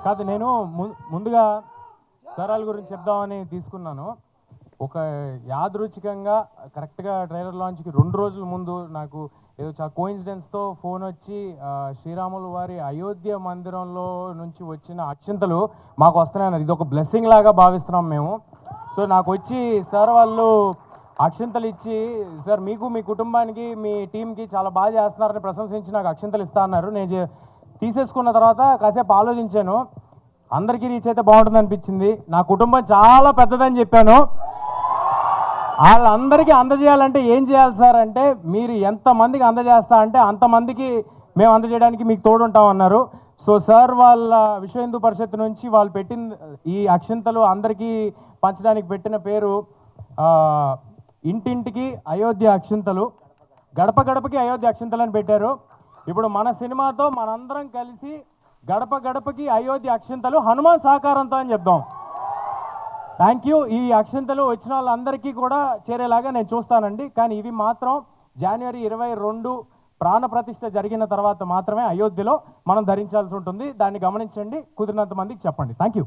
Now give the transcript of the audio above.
కాదు నేను ముందుగా సారాల గురించి చెప్దామని తీసుకున్నాను. ఒక యాదృచ్ఛికంగా కరెక్ట్గా ట్రైలర్ లాంచ్కి 2 రోజుల ముందు నాకు ఏదో చాలా కోయిన్సిడెన్స్తో ఫోన్ వచ్చి శ్రీరాములు వారి అయోధ్య మందిరంలో నుంచి వచ్చిన అక్షింతలు మాకు వస్తున్నాయన్నది. ఇది ఒక బ్లెస్సింగ్ లాగా భావిస్తున్నాం మేము. సో నాకు వచ్చి సార్ వాళ్ళు అక్షింతలు ఇచ్చి, సార్ మీకు మీ కుటుంబానికి మీ టీంకి చాలా బాగా చేస్తున్నారని ప్రశంసించి నాకు అక్షింతలు ఇస్తా అన్నారు. నేను తీసేసుకున్న తర్వాత కాసేపు ఆలోచించాను. అందరికీ రీచ్ అయితే బాగుంటుంది అనిపించింది. నా కుటుంబం చాలా పెద్దదని చెప్పాను. వాళ్ళందరికీ అందజేయాలంటే ఏం చేయాలి సార్ అంటే, మీరు ఎంతమందికి అందజేస్తా అంటే అంతమందికి మేము అందజేయడానికి మీకు తోడుంటామన్నారు. సో సార్ వాళ్ళ విశ్వ హిందూ పరిషత్ నుంచి వాళ్ళు పెట్టిన ఈ అక్షింతలు అందరికీ పంచడానికి పెట్టిన పేరు ఇంటింటికి అయోధ్య అక్షింతలు, గడప గడపకి అయోధ్య అక్షింతలు అని పెట్టారు. ఇప్పుడు మన సినిమాతో మనందరం కలిసి గడప గడపకి అయోధ్య అక్షింతలు హనుమాన్ సహకారంతో అని చెప్దాం. Thank you. ఈ అక్షింతలు వచ్చిన వాళ్ళందరికీ కూడా చేరేలాగా నేను చూస్తానండి. కానీ ఇవి మాత్రం జనవరి 22 ప్రాణప్రతిష్ఠ జరిగిన తర్వాత మాత్రమే అయోధ్యలో మనం ధరించాల్సి ఉంటుంది. దాన్ని గమనించండి, కుదిరినంత మందికి చెప్పండి. Thank you.